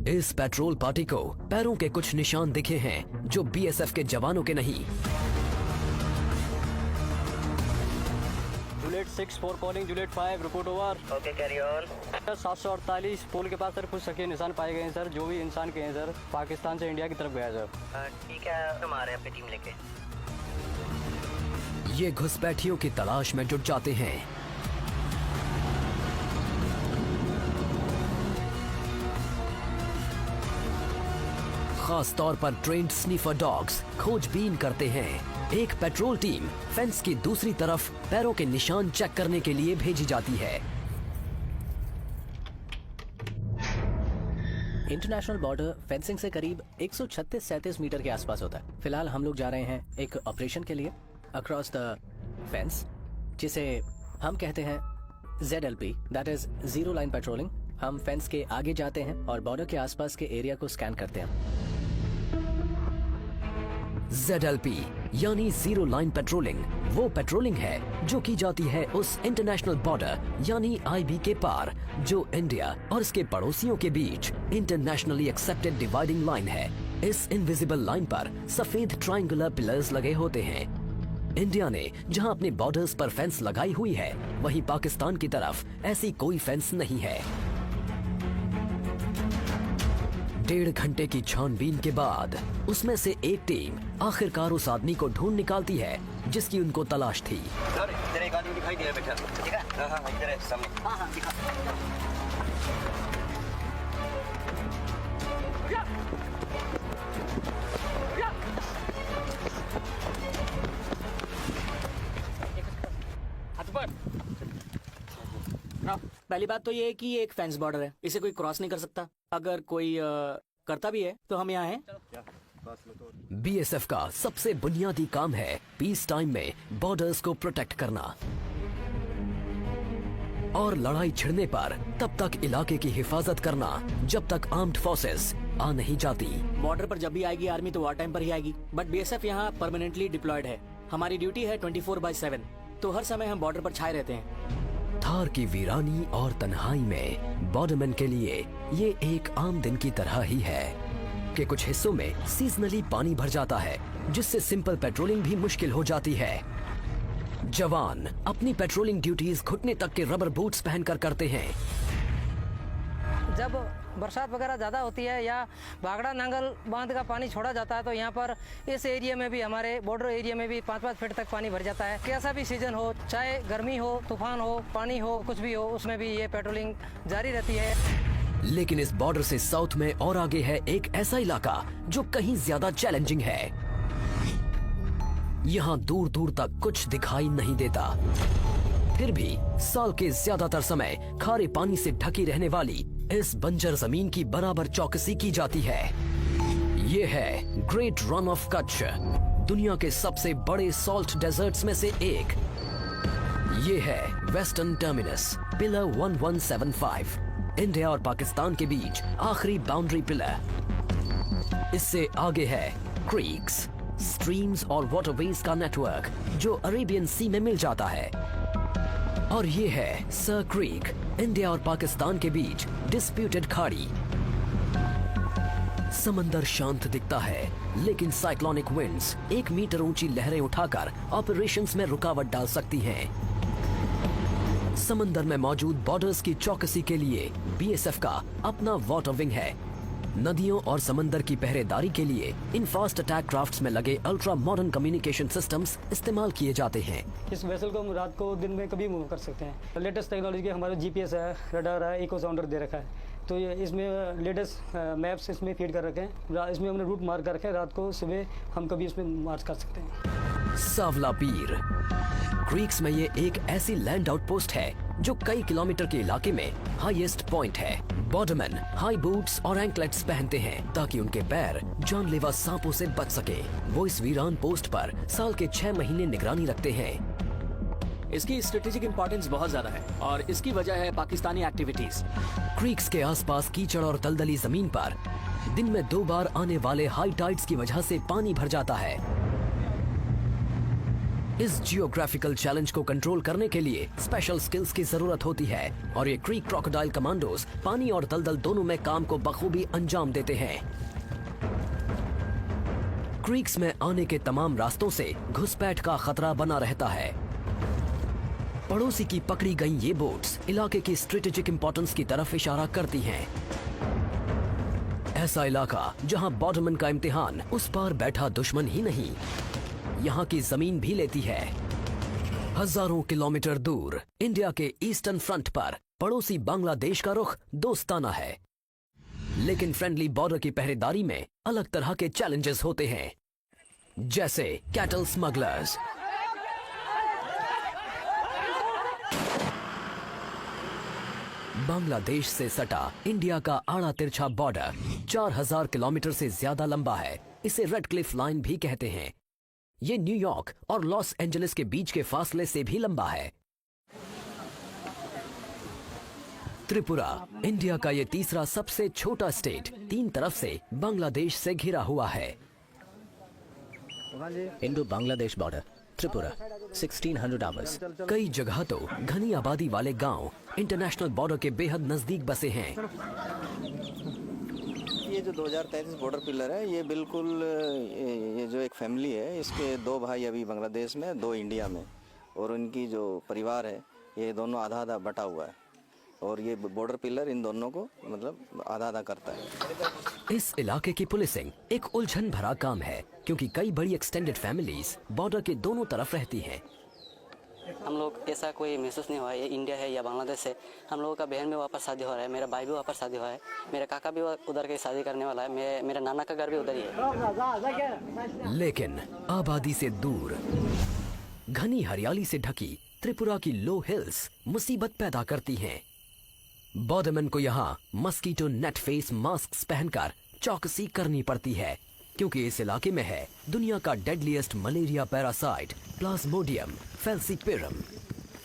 इस petrol party को पैरों के कुछ निशान दिखे हैं जो बीएसएफ के जवानों के नहीं। Juliet 6 for calling Juliet 5 report over. Okay carry on. 748 पुल के पास सर कुछ शकील निशान पाए गए हैं सर, जो भी इंसान के हैं सर, पाकिस्तान से इंडिया की तरफ गया सर। ठीक है, हम आ रहे हैं अपनी टीम लेके। ये घुसपैठियों की तलाश में जुट जाते हैं। खास तौर पर ट्रेन्ड स्नीफर डॉग्स खोजबीन करते हैं। एक पेट्रोल टीम फेंस की दूसरी तरफ पैरों के निशान चेक करने के लिए भेजी जाती है। इंटरनेशनल बॉर्डर फेंसिंग से करीब 136-37 मीटर के आसपास होता है। फिलहाल हम लोग जा रहे हैं एक ऑपरेशन के लिए अक्रॉस द फेंस, जिसे हम कहते हैं ZLP, that is zero line patrolling. हम फेंस के आगे जाते हैं और बॉर्डर के आसपास के एरिया को स्कैन करते हैं। ZLP यानी जीरो लाइन पेट्रोलिंग वो पेट्रोलिंग है जो की जाती है उस इंटरनेशनल बॉर्डर यानी IB के पार, जो इंडिया और इसके पड़ोसियों के बीच इंटरनेशनली एक्सेप्टेड डिवाइडिंग लाइन है। इस इनविजिबल लाइन पर सफेद ट्रायंगुलर पिलर्स लगे होते हैं। इंडिया ने जहां अपने बॉर्डर्स पर फेंस लगाई हुई है, वहीं पाकिस्तान की तरफ ऐसी कोई फेंस नहीं है। 1.5 घंटे की छानबीन के बाद उसमें से एक टीम आखिरकार उस आदमी को ढूंढ निकालती है जिसकी उनको तलाश थी। सर, इधर एक आदमी दिखाई दे रहा है बेटा। ठीक है? हाँ, इधर है सामने। हाँ, दिखा। पहली बात तो ये है कि ये एक फेंस बॉर्डर है, इसे कोई क्रॉस नहीं कर सकता। अगर कोई करता भी है तो हम यहाँ हैं। बीएसएफ का सबसे बुनियादी काम है पीस टाइम में बॉर्डर्स को प्रोटेक्ट करना और लड़ाई छिड़ने पर तब तक इलाके की हिफाजत करना जब तक आर्म्ड फोर्सेस आ नहीं जाती। बॉर्डर पर जब भी आएगी आर्मी तो वार टाइम पर ही आएगी, बट बीएसएफ यहाँ परमानेंटली डिप्लॉयड है। हमारी ड्यूटी है 24/7, तो हर समय हम बॉर्डर पर छाए रहते हैं। थार की वीरानी और तन्हाई में बॉर्डरमैन के लिए ये एक आम दिन की तरह ही है कि कुछ हिस्सों में सीजनली पानी भर जाता है, जिससे सिंपल पेट्रोलिंग भी मुश्किल हो जाती है। जवान अपनी पेट्रोलिंग ड्यूटीज घुटने तक के रबर बूट्स पहनकर करते हैं। जब बरसात वगैरह ज़्यादा होती है या भागड़ा नांगल बांध का पानी छोड़ा जाता है, तो यहाँ पर इस एरिया में भी, हमारे बॉर्डर एरिया में भी 5-5 फीट तक पानी भर जाता है। कैसा भी सीजन हो, चाहे गर्मी हो, तूफान हो, पानी हो, कुछ भी हो, उसमें भी ये पेट्रोलिंग जारी रहती है। लेकिन इस बॉर्डर से साउथ में और आगे है एक ऐसा इलाका जो कहीं ज्यादा चैलेंजिंग है। यहाँ दूर दूर तक कुछ दिखाई नहीं देता, फिर भी साल के ज्यादातर समय खारे पानी से ढकी रहने वाली इस बंजर जमीन की बराबर चौकसी की जाती है। ये है ग्रेट रन ऑफ कच्छ, दुनिया के सबसे बड़े सॉल्ट डेजर्ट्स में से एक। ये है वेस्टर्न टर्मिनस पिलर 1175, इंडिया और पाकिस्तान के बीच आखिरी बाउंड्री पिलर। इससे आगे है क्रीक्स, स्ट्रीम्स और वाटरवेज का नेटवर्क जो अरेबियन सी में मिल जाता है। और ये है सर क्रीक, इंडिया और पाकिस्तान के बीच डिस्प्यूटेड खाड़ी। समंदर शांत दिखता है, लेकिन साइक्लोनिक विंड्स 1 मीटर ऊंची लहरें उठाकर ऑपरेशंस में रुकावट डाल सकती हैं। समंदर में मौजूद बॉर्डर्स की चौकसी के लिए बीएसएफ का अपना वाटर विंग है। नदियों और समंदर की पहरेदारी के लिए इन फास्ट अटैक क्राफ्ट्स में लगे अल्ट्रा मॉडर्न कम्युनिकेशन सिस्टम्स इस्तेमाल किए जाते हैं। इस वेसल को हम रात को दिन में कभी मूव कर सकते हैं। लेटेस्ट टेक्नोलॉजी के हमारे GPS है, रडार है, इको साउंडर दे रखा है, तो ये इसमें लेटेस्ट मैप्स इसमें फीड कर रखे हैं। इसमें हमने रूट मार्क कर रखे हैं, रात को सुबह हम कभी इसमें मार्च कर सकते हैं। सावला पीर क्रीक्स में ये एक ऐसी लैंड आउटपोस्ट है जो कई किलोमीटर के इलाके में हाईएस्ट पॉइंट है। बॉर्डरमैन हाई बूट्स और एंकलेट्स पहनते हैं ताकि उनके पैर जानलेवा सांपों से बच सके। वो इस वीरान पोस्ट पर साल के 6 महीने निगरानी रखते हैं। इसकी स्ट्रेटेजिक इंपॉर्टेंस बहुत ज्यादा है और इसकी वजह है पाकिस्तानी एक्टिविटीज। क्रीक्स के आसपास कीचड़ और दलदली जमीन पर दिन में 2 बार आने वाले हाई टाइड्स की वजह से पानी भर जाता है। इस जियोग्राफिकल चैलेंज को कंट्रोल करने के लिए स्पेशल स्किल्स की जरूरत होती है और ये क्रीक क्रोकोडाइल कमांडोज पानी और दलदल दोनों में काम को बखूबी अंजाम देते हैं। क्रीक्स में आने के तमाम रास्तों से घुसपैठ का खतरा बना रहता है। पड़ोसी की पकड़ी गई ये बोट्स इलाके की स्ट्रेटेजिक इंपॉर्टेंस की तरफ इशारा करती हैं। ऐसा इलाका जहां बॉर्डरमैन का इम्तिहान उस पार बैठा दुश्मन ही नहीं, यहाँ की जमीन भी लेती है। हजारों किलोमीटर दूर इंडिया के ईस्टर्न फ्रंट पर पड़ोसी बांग्लादेश का रुख दोस्ताना है, लेकिन फ्रेंडली बॉर्डर की पहरेदारी में अलग तरह के चैलेंजेस होते हैं, जैसे कैटल स्मगलर्स। बांग्लादेश से सटा इंडिया का आड़ा तिरछा बॉर्डर 4000 किलोमीटर से ज्यादा लंबा है। इसे रेड क्लिफ लाइन भी कहते हैं। ये न्यूयॉर्क और लॉस एंजलिस के बीच के फासले से भी लंबा है। त्रिपुरा इंडिया का ये तीसरा सबसे छोटा स्टेट 3 तरफ से बांग्लादेश से घिरा हुआ है। Indo Bangladesh border Tripura 1600 hours. कई जगह तो घनी आबादी वाले गांव इंटरनेशनल बॉर्डर के बेहद नजदीक बसे हैं। ये जो 2033 बॉर्डर पिलर है, ये बिल्कुल ये जो एक फैमिली है, इसके 2 भाई अभी बांग्लादेश में, 2 इंडिया में, और उनकी जो परिवार है ये दोनों आधा आधा बटा हुआ है, और ये बॉर्डर पिलर इन दोनों को मतलब आधा आधा करता है। इस इलाके की पुलिसिंग एक उलझन भरा काम है, क्योंकि कई बड़ी एक्सटेंडेड फैमिलीज बॉर्डर के दोनों तरफ रहती हैं। हम लोग ऐसा कोई महसूस नहीं हुआ ये इंडिया है या बांग्लादेश है। हम लोगों का बहन भी वापस शादी हो रहा है, मेरा भाई भी वापस शादी हुआ है, मेरा काका भी उधर के शादी करने वाला है, मेरा नाना का घर भी उधर ही है। लेकिन आबादी से दूर घनी हरियाली से ढकी त्रिपुरा की लो हिल्स मुसीबत पैदा करती हैं। बॉर्डरमैन को यहाँ मस्कीटो नेट फेस मास्क पहनकर चौकसी करनी पड़ती है, क्योंकि इस इलाके में है दुनिया का deadliest malaria parasite plasmodium falciparum.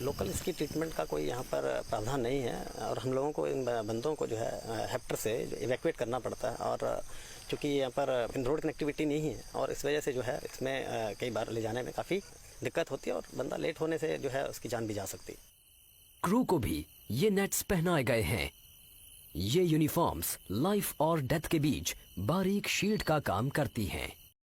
Local इसकी ट्रीटमेंट का कोई यहाँ पर प्रावधान नहीं है, और हम लोगों को इन बंदों को जो है हेक्टर से इवैक्यूएट करना पड़ता है, और चूँकि यहाँ पर रोड कनेक्टिविटी नहीं है, और इस वजह से जो है इसमें कई बार ले जाने में काफ़ी दिक्कत होती है, और बंदा लेट होने से जो है उसकी जान भी जा सकती है। क्रू को भी ये नेट्स पहनाए गए हैं। ये यूनिफॉर्म्स लाइफ और डेथ के बीच बारीक शील्ड का काम करती हैं।